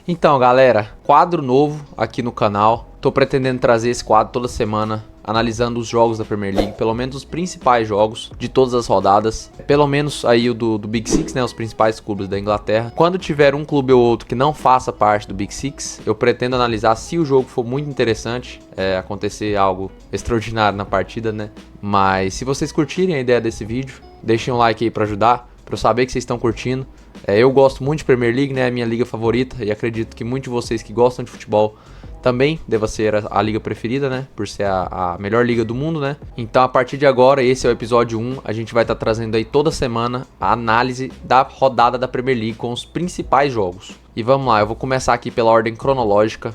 Então, galera, quadro novo aqui no canal. Tô pretendendo trazer esse quadro toda semana, analisando os jogos da Premier League, pelo menos os principais jogos de todas as rodadas, pelo menos aí o do Big Six, né, os principais clubes da Inglaterra. Quando tiver um clube ou outro que não faça parte do Big Six, eu pretendo analisar se o jogo for muito interessante, acontecer algo extraordinário na partida, né? Mas se vocês curtirem a ideia desse vídeo, deixem um like aí pra ajudar, pra eu saber que vocês estão curtindo. Eu gosto muito de Premier League, né, é a minha liga favorita, e acredito que muitos de vocês que gostam de futebol também deva ser a liga preferida, né? Por ser a melhor liga do mundo, né? Então, a partir de agora, esse é o episódio 1. A gente vai estar trazendo aí toda semana a análise da rodada da Premier League com os principais jogos. E vamos lá, eu vou começar aqui pela ordem cronológica.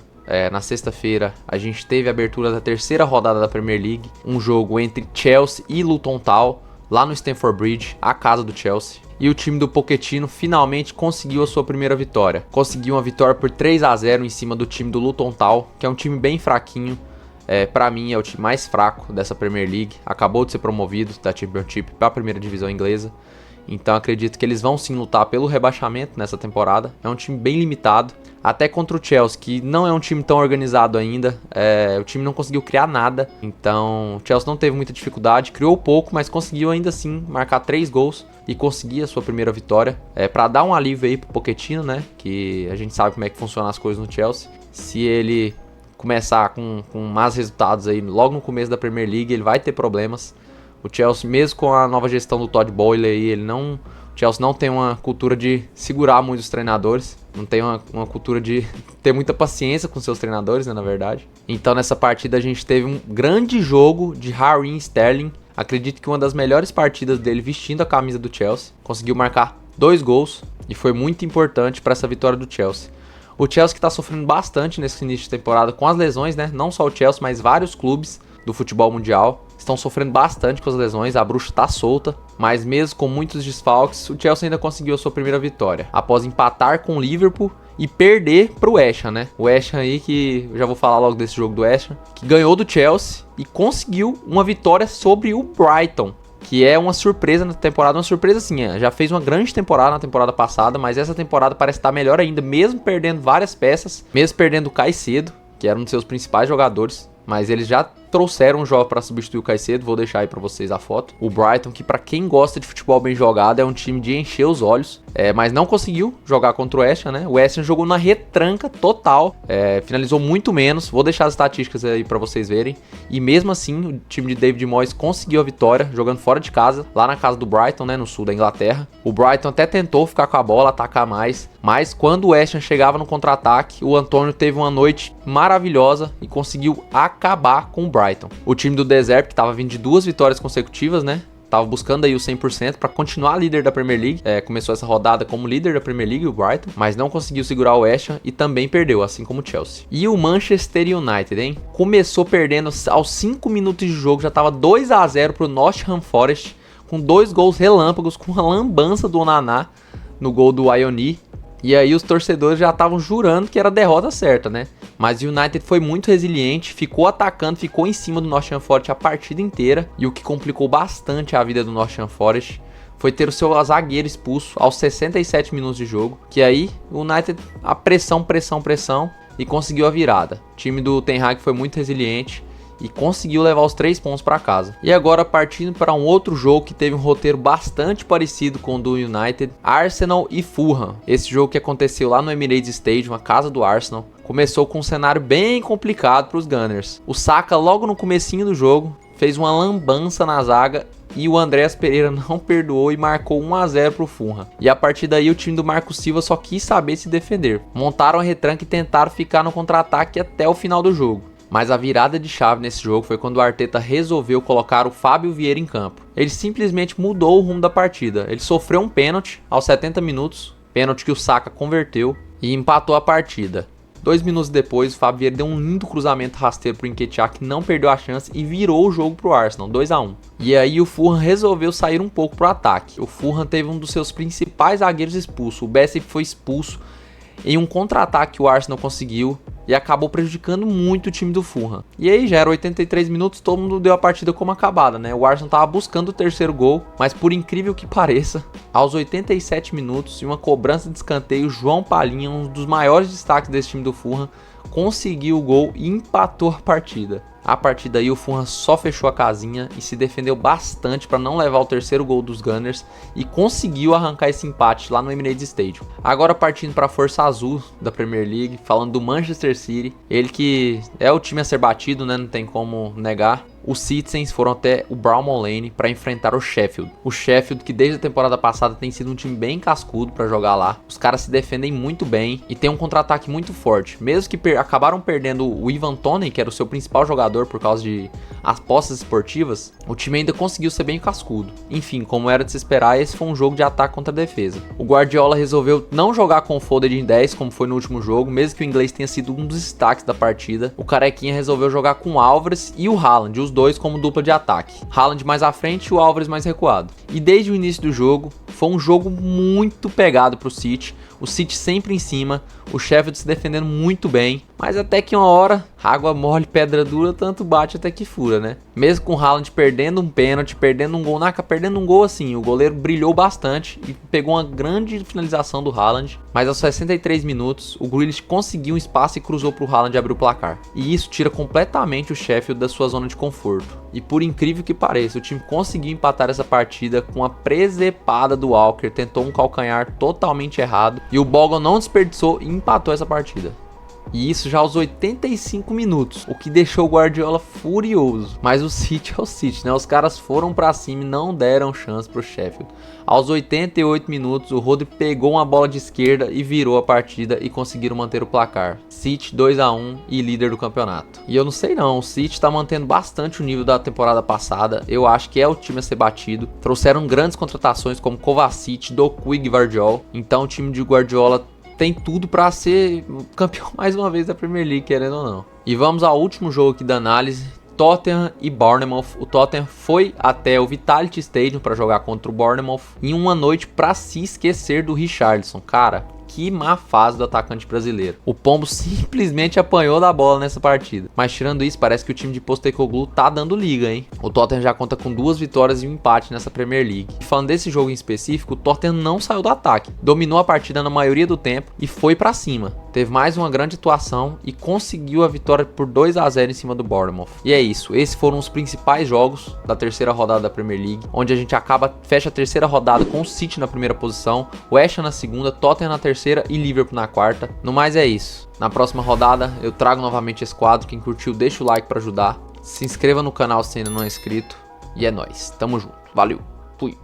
Na sexta-feira, a gente teve a abertura da terceira rodada da Premier League. Um jogo entre Chelsea e Luton Town, lá no Stamford Bridge, a casa do Chelsea. E o time do Pochettino finalmente conseguiu a sua primeira vitória. Conseguiu uma vitória por 3-0 em cima do time do Luton Town, que é um time bem fraquinho. Pra mim é o time mais fraco dessa Premier League. Acabou de ser promovido da Championship para a primeira divisão inglesa. Então acredito que eles vão sim lutar pelo rebaixamento nessa temporada. É um time bem limitado. Até contra o Chelsea, que não é um time tão organizado ainda. O time não conseguiu criar nada. Então o Chelsea não teve muita dificuldade. Criou pouco, mas conseguiu ainda assim marcar 3 gols. E conseguir a sua primeira vitória. Pra dar um alívio aí pro Pochettino, né? Que a gente sabe como é que funcionam as coisas no Chelsea. Se ele começar com más resultados aí logo no começo da Premier League, ele vai ter problemas. O Chelsea, mesmo com a nova gestão do Todd Boehly aí, o Chelsea não tem uma cultura de segurar muito os treinadores. Não tem uma cultura de ter muita paciência com seus treinadores, né, na verdade. Então nessa partida a gente teve um grande jogo de Raheem Sterling. Acredito que uma das melhores partidas dele vestindo a camisa do Chelsea. Conseguiu marcar 2 gols e foi muito importante para essa vitória do Chelsea. O Chelsea que está sofrendo bastante nesse início de temporada com as lesões, né? Não só o Chelsea, mas vários clubes do futebol mundial estão sofrendo bastante com as lesões, a bruxa está solta, mas mesmo com muitos desfalques, o Chelsea ainda conseguiu a sua primeira vitória, após empatar com o Liverpool e perder para o West Ham, né? O West Ham aí, que eu já vou falar logo desse jogo do West Ham, que ganhou do Chelsea e conseguiu uma vitória sobre o Brighton, que é uma surpresa na temporada, uma surpresa assim, já fez uma grande temporada na temporada passada, mas essa temporada parece estar melhor ainda, mesmo perdendo várias peças, mesmo perdendo o Caicedo, que era um dos seus principais jogadores, mas eles já trouxeram um jovem para substituir o Caicedo, vou deixar aí para vocês a foto. O Brighton, que para quem gosta de futebol bem jogado, é um time de encher os olhos, mas não conseguiu jogar contra o West Ham, né? O West Ham jogou na retranca total, finalizou muito menos, vou deixar as estatísticas aí para vocês verem, e mesmo assim o time de David Moyes conseguiu a vitória, jogando fora de casa, lá na casa do Brighton, né, no sul da Inglaterra. O Brighton até tentou ficar com a bola, atacar mais, mas quando o West Ham chegava no contra-ataque, o Antônio teve uma noite maravilhosa e conseguiu acabar com o Brighton. O time do Deserto, que estava vindo de 2 vitórias consecutivas, né? Tava buscando aí o 100% para continuar líder da Premier League. Começou essa rodada como líder da Premier League, o Brighton, mas não conseguiu segurar o West Ham e também perdeu, assim como o Chelsea. E o Manchester United, hein? Começou perdendo aos 5 minutos de jogo, já tava 2-0 pro Nottingham Forest, com 2 gols relâmpagos, com uma lambança do Onaná no gol do Ioni. E aí os torcedores já estavam jurando que era a derrota certa, né? Mas o United foi muito resiliente, ficou atacando, ficou em cima do Nottingham Forest a partida inteira. E o que complicou bastante a vida do Nottingham Forest foi ter o seu zagueiro expulso aos 67 minutos de jogo. Que aí o United, a pressão, e conseguiu a virada. O time do Ten Hag foi muito resiliente e conseguiu levar os 3 pontos para casa. E agora partindo para um outro jogo que teve um roteiro bastante parecido com o do United, Arsenal e Fulham. Esse jogo que aconteceu lá no Emirates Stadium, a casa do Arsenal, começou com um cenário bem complicado para os Gunners. O Saka logo no comecinho do jogo fez uma lambança na zaga e o Andreas Pereira não perdoou e marcou 1-0 pro Fulham. E a partir daí o time do Marco Silva só quis saber se defender. Montaram a retranca e tentaram ficar no contra-ataque até o final do jogo. Mas a virada de chave nesse jogo foi quando o Arteta resolveu colocar o Fábio Vieira em campo. Ele simplesmente mudou o rumo da partida. Ele sofreu um pênalti aos 70 minutos, pênalti que o Saka converteu e empatou a partida. 2 minutos depois, o Fábio Vieira deu um lindo cruzamento rasteiro pro Nketiah, que não perdeu a chance e virou o jogo pro Arsenal, 2-1. E aí o Fulham resolveu sair um pouco pro ataque. O Fulham teve um dos seus principais zagueiros expulso, o Bessie foi expulso. em um contra-ataque o Arsenal conseguiu e acabou prejudicando muito o time do Fulham. E aí já era 83 minutos, todo mundo deu a partida como acabada, né? O Arsenal tava buscando o terceiro gol, mas por incrível que pareça, aos 87 minutos, em uma cobrança de escanteio, João Palhinha, um dos maiores destaques desse time do Fulham, conseguiu o gol e empatou a partida. A partir daí o Fulham só fechou a casinha e se defendeu bastante para não levar o terceiro gol dos Gunners e conseguiu arrancar esse empate lá no Emirates Stadium. Agora partindo para a força azul da Premier League, falando do Manchester City, ele que é o time a ser batido, né, não tem como negar. Os Citizens foram até o Bramall Lane para enfrentar o Sheffield. O Sheffield, que desde a temporada passada tem sido um time bem cascudo para jogar lá. Os caras se defendem muito bem e tem um contra-ataque muito forte. Mesmo que acabaram perdendo o Ivan Toney, que era o seu principal jogador por causa de apostas esportivas, o time ainda conseguiu ser bem cascudo. Enfim, como era de se esperar, esse foi um jogo de ataque contra defesa. O Guardiola resolveu não jogar com o Foden em 10, como foi no último jogo, mesmo que o inglês tenha sido um dos destaques da partida. O Carequinha resolveu jogar com o Álvares e o Haaland, os dois como dupla de ataque. Haaland mais à frente e o Álvares mais recuado. E desde o início do jogo, foi um jogo muito pegado pro City. O City sempre em cima, o Sheffield se defendendo muito bem, mas até que uma hora, água mole, pedra dura, tanto bate até que fura, né? Mesmo com o Haaland perdendo um pênalti, perdendo um gol, perdendo um gol assim, o goleiro brilhou bastante e pegou uma grande finalização do Haaland, mas aos 63 minutos, o Grealish conseguiu um espaço e cruzou pro Haaland abrir o placar. E isso tira completamente o Sheffield da sua zona de conforto. E por incrível que pareça, o time conseguiu empatar essa partida com a presepada do Walker, tentou um calcanhar totalmente errado e o Bogle não desperdiçou e empatou essa partida. E isso já aos 85 minutos, o que deixou o Guardiola furioso. Mas o City é o City, né? Os caras foram pra cima e não deram chance pro Sheffield. Aos 88 minutos, o Rodri pegou uma bola de esquerda e virou a partida e conseguiram manter o placar. City 2-1 e líder do campeonato. E eu não sei não, o City tá mantendo bastante o nível da temporada passada. Eu acho que é o time a ser batido. Trouxeram grandes contratações como Kovacic, Doku e Gvardiol. Então o time de Guardiola tem tudo para ser campeão mais uma vez da Premier League, querendo ou não. E vamos ao último jogo aqui da análise, Tottenham e Bournemouth. O Tottenham foi até o Vitality Stadium para jogar contra o Bournemouth em uma noite para se esquecer do Richarlison. Cara, que má fase do atacante brasileiro. O Pombo simplesmente apanhou da bola nessa partida. Mas tirando isso, parece que o time de Postecoglou tá dando liga, hein? O Tottenham já conta com 2 vitórias e um empate nessa Premier League. E falando desse jogo em específico, o Tottenham não saiu do ataque. Dominou a partida na maioria do tempo e foi pra cima. Teve mais uma grande atuação e conseguiu a vitória por 2-0 em cima do Bournemouth. E é isso, esses foram os principais jogos da terceira rodada da Premier League, onde a gente fecha a terceira rodada com o City na primeira posição, o West Ham na segunda, Tottenham na terceira e Liverpool na quarta. No mais é isso. Na próxima rodada eu trago novamente esse quadro. Quem curtiu deixa o like para ajudar. Se inscreva no canal se ainda não é inscrito. E é nóis. Tamo junto. Valeu. Fui.